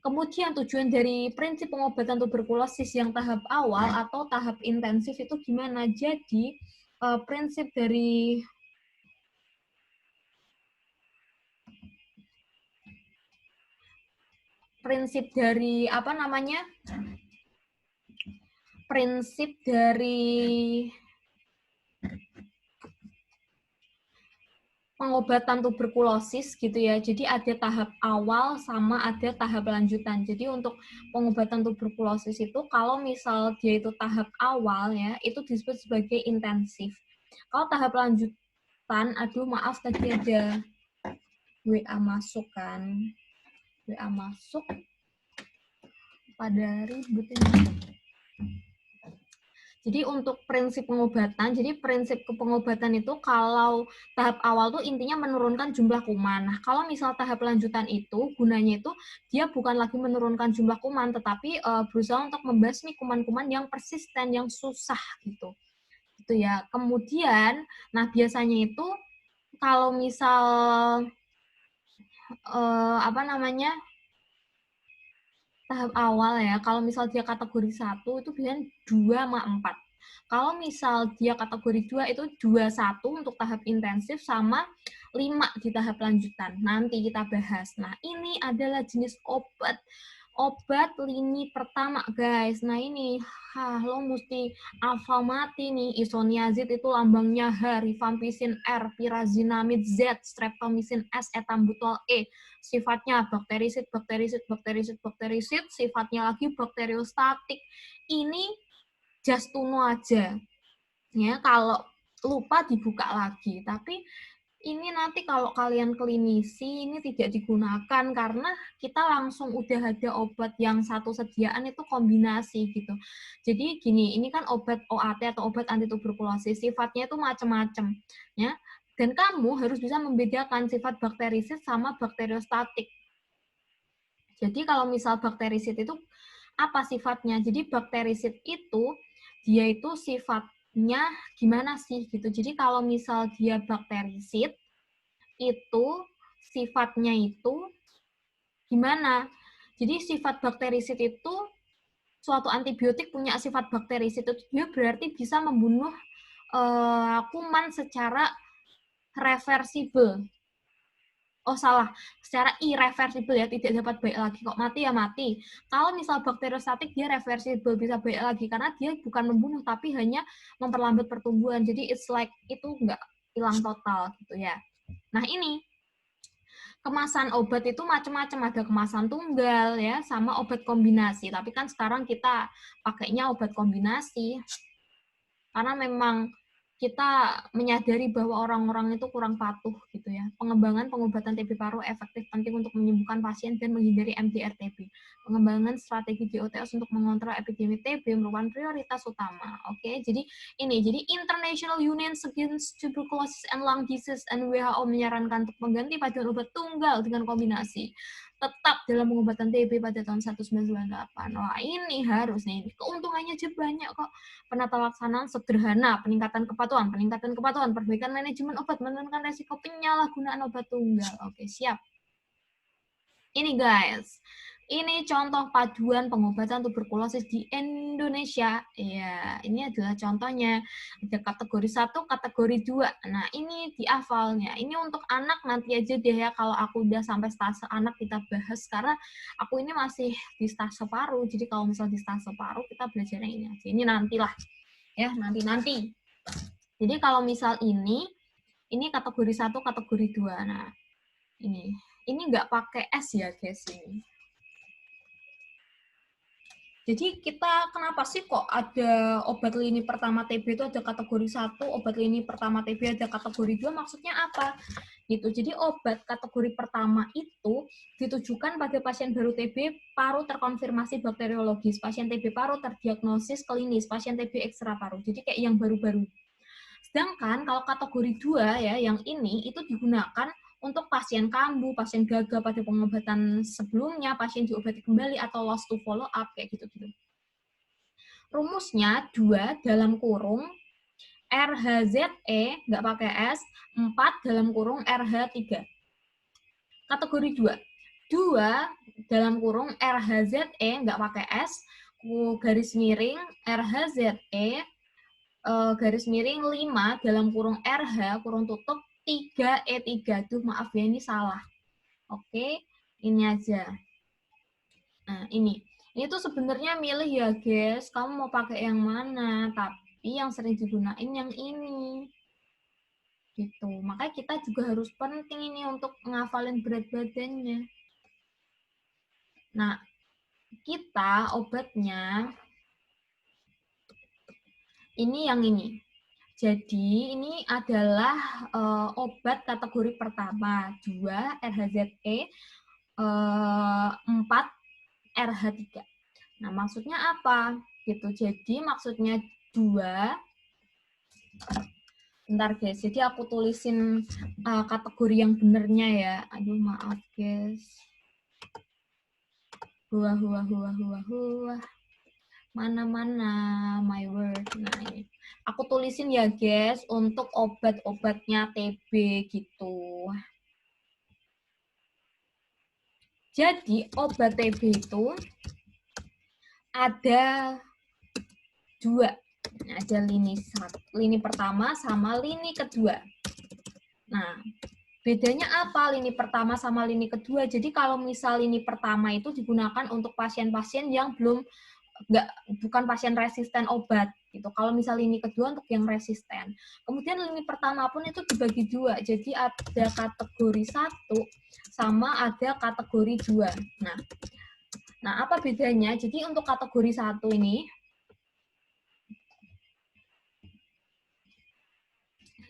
kemudian tujuan dari prinsip pengobatan tuberkulosis yang tahap awal atau tahap intensif itu gimana? Jadi, prinsip dari apa namanya? Prinsip dari pengobatan tuberkulosis gitu ya. Jadi ada tahap awal sama ada tahap lanjutan. Jadi untuk pengobatan tuberkulosis itu kalau misal dia itu tahap awal ya, itu disebut sebagai intensif. Kalau tahap lanjutan, aduh maaf tadi ada WA masuk kan. WA masuk pada ribut ini. Jadi untuk prinsip pengobatan, jadi prinsip pengobatan itu kalau tahap awal tuh intinya menurunkan jumlah kuman. Nah, kalau misal tahap lanjutan itu gunanya itu dia bukan lagi menurunkan jumlah kuman, tetapi berusaha untuk membasmi kuman-kuman yang persisten, yang susah gitu. Gitu ya. Kemudian, nah biasanya itu kalau misal apa namanya tahap awal ya, kalau misal dia kategori 1 itu biasanya 2 sama 4. Kalau misal dia kategori 2 itu 21 untuk tahap intensif sama 5 di tahap lanjutan. Nanti kita bahas. Nah, ini adalah jenis obat. Obat lini pertama, guys. Nah, ini lo mesti hafal mati nih. Isoniazid itu lambangnya H, rifampicin R, pyrazinamide Z, streptomycin S, etambutol E. Sifatnya bakterisid, bakterisid, bakterisid, bakterisid, sifatnya lagi bakteriostatik. Ini just to know aja. Ya, kalau lupa dibuka lagi. Tapi ini nanti kalau kalian klinisi ini tidak digunakan karena kita langsung udah ada obat yang satu sediaan itu kombinasi gitu. Jadi gini, ini kan obat OAT atau obat antituberkulosis, sifatnya itu macam-macam ya. Dan kamu harus bisa membedakan sifat bakterisid sama bakteriostatik. Jadi kalau misal bakterisid itu apa sifatnya? Jadi bakterisid itu dia itu sifatnya gimana sih gitu. Jadi kalau misal dia bakterisid itu sifatnya itu gimana? Jadi sifat bakterisid itu suatu antibiotik punya sifat bakterisid itu dia berarti bisa membunuh kuman secara reversibel. Oh salah, secara irreversibel ya, tidak dapat baik lagi. Kok mati ya mati. Kalau misal bakteriostatik dia reversibel, bisa baik lagi karena dia bukan membunuh tapi hanya memperlambat pertumbuhan. Jadi it's like itu nggak hilang total gitu ya. Nah ini kemasan obat itu macam-macam, ada kemasan tunggal ya sama obat kombinasi. Tapi kan sekarang kita pakainya obat kombinasi karena memang kita menyadari bahwa orang-orang itu kurang patuh gitu ya. Pengembangan pengobatan TB paru efektif penting untuk menyembuhkan pasien dan menghindari MDR-TB. Pengembangan strategi DOTS untuk mengontrol epidemi TB merupakan prioritas utama. Oke, jadi International Union Against Tuberculosis and Lung Disease and WHO menyarankan untuk mengganti paduan obat tunggal dengan kombinasi tetap dalam pengobatan TB pada tahun 1998. Wah, ini harus nih. Keuntungannya aja banyak kok. Penata laksanaan sederhana, peningkatan kepatuhan, perbaikan manajemen obat, menurunkan resiko penyalahgunaan obat tunggal. Oke, siap. Ini guys, ini contoh paduan pengobatan tuberkulosis di Indonesia. Ya, ini adalah contohnya. Ada kategori 1, kategori 2. Nah, ini dihafalnya. Ini untuk anak nanti aja deh ya, kalau aku udah sampai stase anak kita bahas. Karena aku ini masih di stase paru, jadi kalau misal di stase paru kita belajarnya ini aja. Ini nantilah. Ya, nanti. Jadi kalau misal ini kategori 1, kategori 2. Nah, ini nggak pakai S ya, guys, ini. Jadi kita kenapa sih kok ada obat lini pertama TB itu ada kategori 1, obat lini pertama TB ada kategori 2, maksudnya apa? Gitu. Jadi obat kategori pertama itu ditujukan pada pasien baru TB paru terkonfirmasi bakteriologis, pasien TB paru terdiagnosis klinis, pasien TB ekstra paru. Jadi kayak yang baru-baru. Sedangkan kalau kategori 2 ya, yang ini itu digunakan untuk pasien kambuh, pasien gagal pada pengobatan sebelumnya, pasien diobati kembali atau lost to follow up kayak gitu-gitu. Rumusnya 2 dalam kurung RHZE nggak pakai S, 4 dalam kurung RH3. Kategori 2. 2 dalam kurung RHZE nggak pakai S, garis miring RHZE garis miring 5 dalam kurung RH kurung tutup 3E3. Tuh maaf ya ini salah. Oke, ini aja. Nah, ini tuh sebenarnya milih ya, guys. Kamu mau pakai yang mana? Tapi yang sering digunain yang ini. Gitu. Makanya kita juga harus penting ini untuk ngafalin berat badannya. Nah, kita obatnya ini yang ini. Jadi ini adalah obat kategori pertama, 2 RHZE, 4 RH3. Nah, maksudnya apa? Gitu. Jadi maksudnya 2. Bentar guys, jadi aku tulisin kategori yang benernya ya. Aduh maaf guys. Huah. Mana my word. Nah ini. Aku tulisin ya guys untuk obat-obatnya TB gitu. Jadi obat TB itu ada 2. Ada lini pertama sama lini kedua. Nah, bedanya apa lini pertama sama lini kedua? Jadi kalau misal lini pertama itu digunakan untuk pasien-pasien yang bukan pasien resisten obat gitu. Kalau misal lini kedua untuk yang resisten. Kemudian lini pertama pun itu dibagi 2. Jadi ada kategori 1 sama ada kategori 2. Nah, apa bedanya? Jadi untuk kategori 1 ini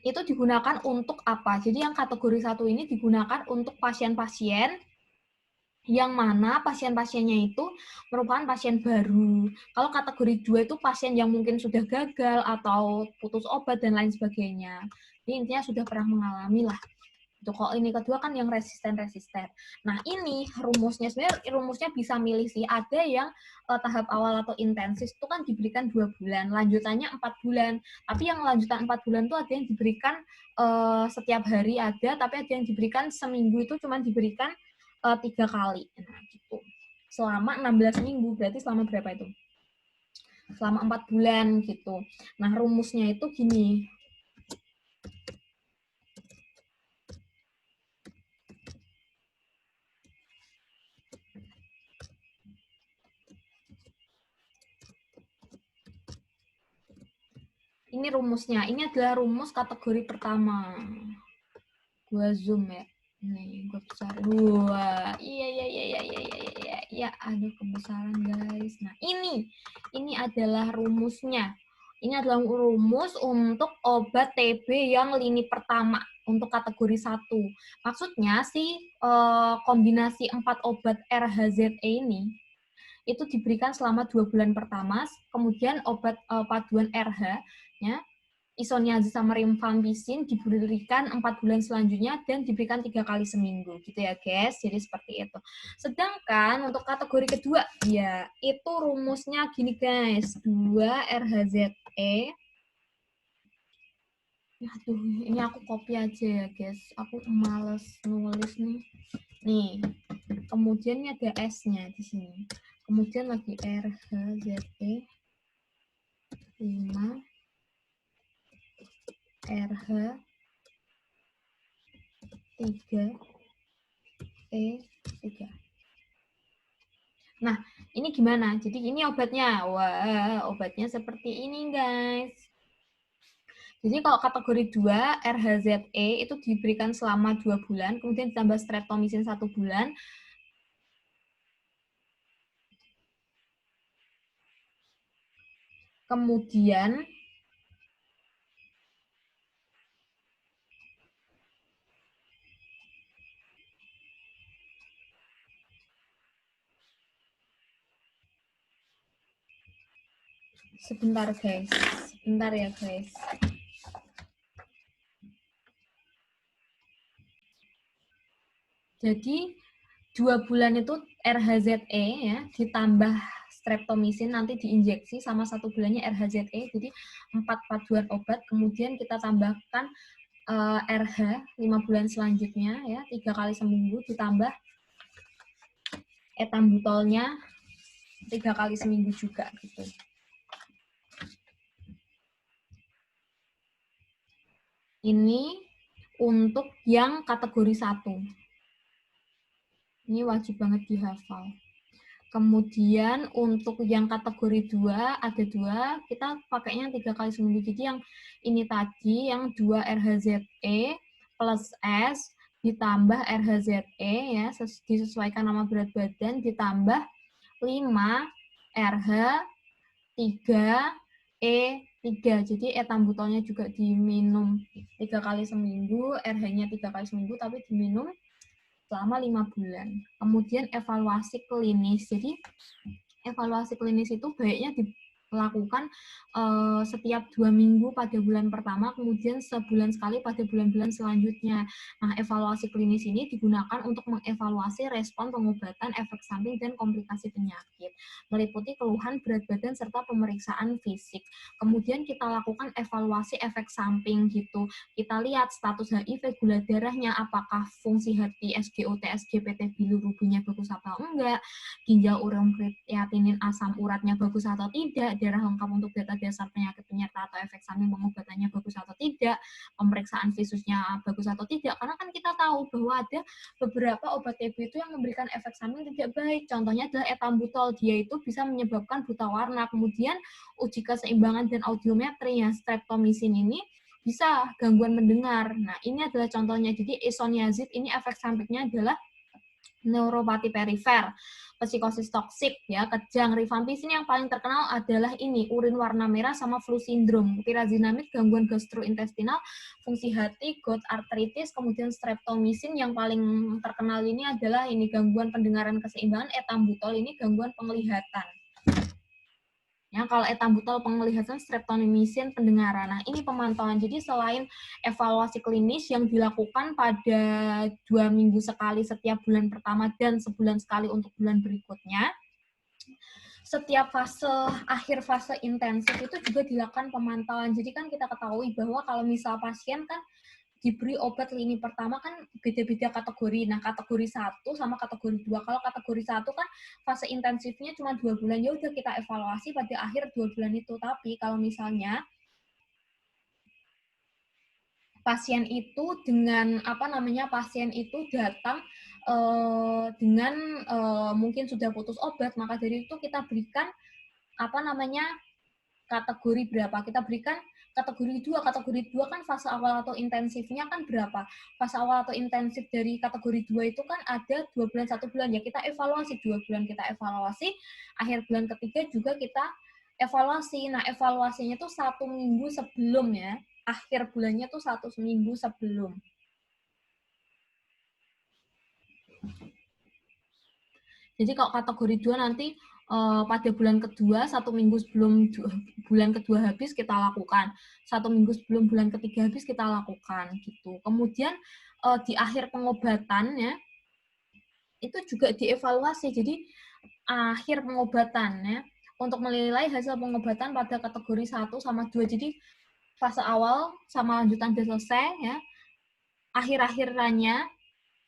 itu digunakan untuk apa? Jadi yang kategori 1 ini digunakan untuk pasien-pasien yang mana pasien-pasiennya itu merupakan pasien baru. Kalau kategori 2 itu pasien yang mungkin sudah gagal atau putus obat dan lain sebagainya. Jadi intinya sudah pernah mengalami lah. Itu kalau ini kedua kan yang resisten. Nah ini rumusnya sebenarnya rumusnya bisa milih sih. Ada yang tahap awal atau intensif itu kan diberikan 2 bulan, lanjutannya 4 bulan. Tapi yang lanjutan 4 bulan itu ada yang diberikan setiap hari ada, tapi ada yang diberikan seminggu itu cuma diberikan 3 kali. Nah gitu. Selama 16 minggu, berarti selama berapa itu? Selama 4 bulan gitu. Nah rumusnya itu gini. Ini rumusnya. Ini adalah rumus kategori pertama. Gua zoom ya. Nih, gua besar. Wah, iya. Aduh, kebesaran guys. Nah, ini adalah rumusnya. Ini adalah rumus untuk obat TB yang lini pertama untuk kategori 1. Maksudnya sih kombinasi 4 obat RHZE ini itu diberikan selama 2 bulan pertama, kemudian obat paduan RH-nya isoniazid sama rifampicin diberikan 4 bulan selanjutnya dan diberikan 3 kali seminggu gitu ya guys. Jadi seperti itu. Sedangkan untuk kategori kedua ya itu rumusnya gini guys, 2 RHZE. Aduh, ini aku copy aja ya guys. Aku males nulis nih. Nih, kemudian ada S-nya di sini. Kemudian lagi RHZE 5 RH 3 E3. Nah, ini gimana? Jadi ini obatnya. Wah, obatnya seperti ini, guys. Jadi kalau kategori 2, RHZE itu diberikan selama 2 bulan, kemudian ditambah streptomycin 1 bulan. Kemudian sebentar ya guys. Jadi 2 bulan itu RHZE ya ditambah streptomycin nanti diinjeksi sama 1 bulannya RHZE, jadi 4 paduan obat, kemudian kita tambahkan RH 5 bulan selanjutnya ya 3 kali seminggu ditambah etambutolnya 3 kali seminggu juga gitu. Ini untuk yang kategori 1. Ini wajib banget dihafal. Kemudian untuk yang kategori 2 ada 2, kita pakainya 3 kali seminggu. Jadi yang ini tadi yang 2 RHZE plus S ditambah RHZE ya disesuaikan sama berat badan ditambah 5 RH 3 E3. Jadi etambutolnya juga diminum 3 kali seminggu, RH-nya 3 kali seminggu tapi diminum selama 5 bulan. Kemudian evaluasi klinis. Jadi evaluasi klinis itu baiknya dilakukan setiap 2 minggu pada bulan pertama, kemudian sebulan sekali pada bulan-bulan selanjutnya. Nah, evaluasi klinis ini digunakan untuk mengevaluasi respon pengobatan, efek samping, dan komplikasi penyakit, meliputi keluhan, berat badan, serta pemeriksaan fisik. Kemudian kita lakukan evaluasi efek samping gitu. Kita lihat status HIV, gula darahnya, apakah fungsi hati, SGOT, SGPT, bilirubinnya bagus atau enggak, ginjal, ureum, kreatinin, asam uratnya bagus atau tidak, darah lengkap untuk data dasar penyakit penyerta atau efek samping pengobatannya bagus atau tidak, pemeriksaan visusnya bagus atau tidak. Karena kan kita tahu bahwa ada beberapa obat TB itu yang memberikan efek samping tidak baik. Contohnya adalah etambutol, dia itu bisa menyebabkan buta warna. Kemudian uji keseimbangan dan audiometri, ya, streptomycin ini bisa gangguan mendengar. Nah, ini adalah contohnya. Jadi isoniazid ini efek sampingnya adalah neuropati perifer, psikosis toksik, ya, kejang. Rifampicin yang paling terkenal adalah ini, urin warna merah sama flu sindrom. Pyrazinamid, gangguan gastrointestinal, fungsi hati, gout, artritis. Kemudian streptomycin yang paling terkenal ini adalah ini, gangguan pendengaran keseimbangan. Etambutol ini gangguan penglihatan. Ya, kalau etambutol penglihatan, streptomycin pendengaran. Nah, ini pemantauan. Jadi selain evaluasi klinis yang dilakukan pada 2 minggu sekali setiap bulan pertama dan sebulan sekali untuk bulan berikutnya, setiap akhir fase intensif itu juga dilakukan pemantauan. Jadi kan kita ketahui bahwa kalau misal pasien kan diberi obat lini pertama kan beda-beda kategori. Nah, kategori 1 sama kategori 2. Kalau kategori 1 kan fase intensifnya cuma 2 bulan, ya udah kita evaluasi pada akhir 2 bulan itu. Tapi kalau misalnya pasien itu pasien itu datang dengan mungkin sudah putus obat, maka dari itu kita berikan kategori berapa? Kita berikan kategori 2. Kategori 2 kan fase awal atau intensifnya kan berapa? Fase awal atau intensif dari kategori 2 itu kan ada 2 bulan, 1 bulan. Ya, kita evaluasi 2 bulan, kita evaluasi. Akhir bulan ketiga juga kita evaluasi. Nah, evaluasinya tuh 1 minggu sebelum, ya. Akhir bulannya tuh 1 minggu sebelum. Jadi kalau kategori 2 nanti pada bulan kedua, 1 minggu sebelum bulan kedua habis kita lakukan. 1 minggu sebelum bulan ketiga habis kita lakukan gitu. Kemudian di akhir pengobatannya itu juga dievaluasi. Jadi akhir pengobatannya untuk menilai hasil pengobatan pada kategori 1 sama 2. Jadi fase awal sama lanjutan sudah selesai, ya. Akhir-akhirannya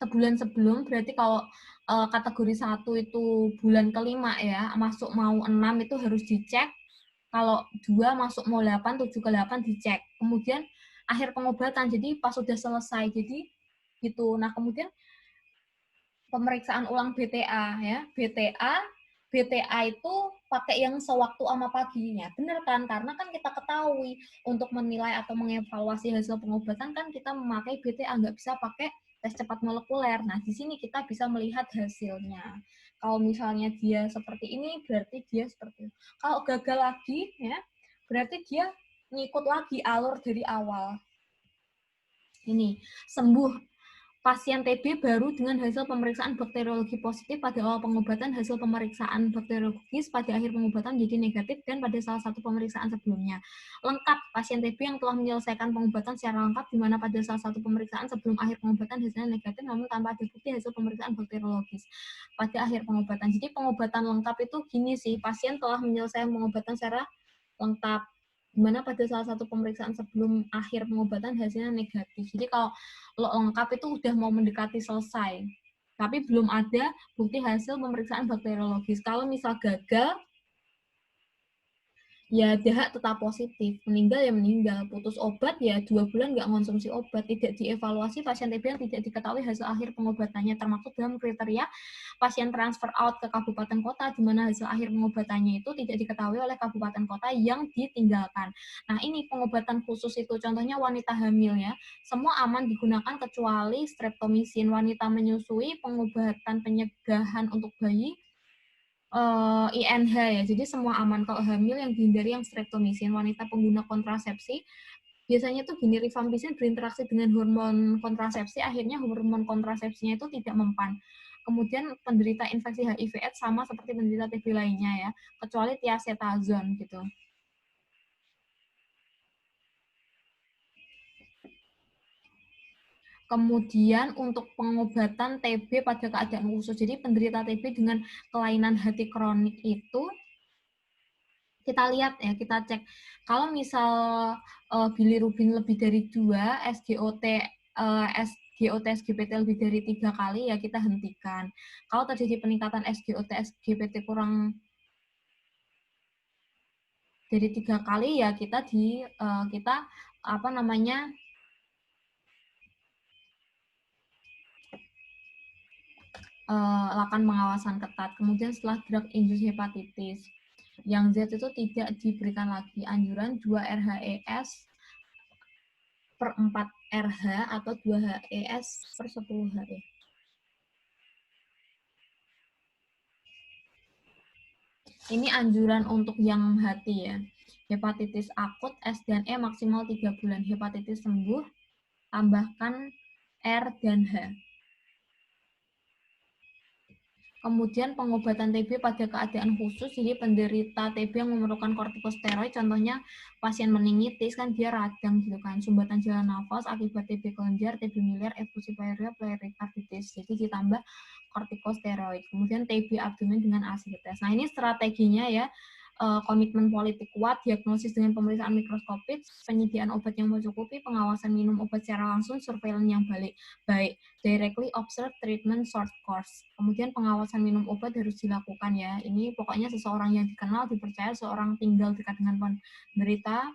sebulan sebelum, berarti kalau kategori 1 itu bulan kelima, ya, masuk mau 6 itu harus dicek. Kalau 2 masuk mau 8, 7 ke 8 dicek. Kemudian akhir pengobatan, jadi pas sudah selesai. Jadi gitu. Nah, kemudian pemeriksaan ulang BTA, ya. BTA itu pakai yang sewaktu sama paginya. Benar kan? Karena kan kita ketahui untuk menilai atau mengevaluasi hasil pengobatan kan kita memakai BTA, nggak bisa pakai tes cepat molekuler. Nah, di sini kita bisa melihat hasilnya. Kalau misalnya dia seperti ini, berarti dia seperti itu. Kalau gagal lagi, ya, berarti dia ngikut lagi alur dari awal. Ini, sembuh pasien TB baru dengan hasil pemeriksaan bakteriologi positif pada awal pengobatan, hasil pemeriksaan bakteriologis pada akhir pengobatan jadi negatif, dan pada salah satu pemeriksaan sebelumnya. Lengkap, pasien TB yang telah menyelesaikan pengobatan secara lengkap, di mana pada salah satu pemeriksaan sebelum akhir pengobatan hasilnya negatif, namun tanpa ada bukti hasil pemeriksaan bakteriologis pada akhir pengobatan. Jadi pengobatan lengkap itu gini sih, pasien telah menyelesaikan pengobatan secara lengkap, di mana pada salah satu pemeriksaan sebelum akhir pengobatan hasilnya negatif. Jadi kalau lengkap itu udah mau mendekati selesai, tapi belum ada bukti hasil pemeriksaan bakteriologis. Kalau misal gagal, ya dahak tetap positif, meninggal ya meninggal, putus obat ya 2 bulan nggak konsumsi obat, tidak dievaluasi pasien TB yang tidak diketahui hasil akhir pengobatannya, termasuk dalam kriteria pasien transfer out ke kabupaten kota, di mana hasil akhir pengobatannya itu tidak diketahui oleh kabupaten kota yang ditinggalkan. Nah, ini pengobatan khusus itu, contohnya wanita hamil, ya, semua aman digunakan kecuali streptomycin. Wanita menyusui, pengobatan pencegahan untuk bayi, INH, ya, jadi semua aman. Kalau hamil yang dihindari yang streptomycin. Wanita pengguna kontrasepsi, biasanya tuh gini, rifampicin berinteraksi dengan hormon kontrasepsi, akhirnya hormon kontrasepsinya itu tidak mempan. Kemudian penderita infeksi HIV/AIDS sama seperti penderita TB lainnya ya, kecuali thiacetazone gitu. Kemudian untuk pengobatan TB pada keadaan khusus, jadi penderita TB dengan kelainan hati kronik itu kita lihat ya, kita cek kalau misal bilirubin lebih dari 2, SGOT, lebih dari 3 kali ya kita hentikan. Kalau terjadi peningkatan SGOT, SGPT kurang dari 3 kali ya kita apa namanya lakukan pengawasan ketat. Kemudian setelah drug induced hepatitis, yang Z itu tidak diberikan lagi. Anjuran 2 RHES per 4 RH atau 2 HES per 10 HE. Ini anjuran untuk yang hati ya. Hepatitis akut S dan E maksimal 3 bulan. Hepatitis sembuh, tambahkan R dan H. Kemudian pengobatan TB pada keadaan khusus, jadi penderita TB yang memerlukan kortikosteroid, contohnya pasien meningitis kan dia radang gitu kan, sumbatan jalan nafas akibat TB kelenjar, TB miliar, efusi pleuria, perikarditis. Jadi ditambah kortikosteroid. Kemudian TB abdomen dengan acid test. Nah ini strateginya ya. Komitmen politik kuat, diagnosis dengan pemeriksaan mikroskopik, penyediaan obat yang mencukupi, pengawasan minum obat secara langsung, surveillance yang baik, directly observe treatment short course. Kemudian pengawasan minum obat harus dilakukan ya. Ini pokoknya seseorang yang dikenal, dipercaya, seorang tinggal dekat dengan penderita.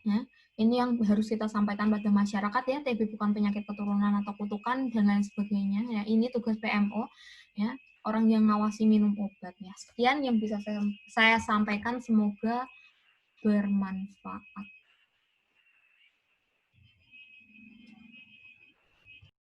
Ya. Ini yang harus kita sampaikan pada masyarakat ya, TB bukan penyakit keturunan atau kutukan dan lain sebagainya. Ya, ini tugas PMO ya, orang yang ngawasi minum obat ya. Sekian yang bisa saya sampaikan, semoga bermanfaat.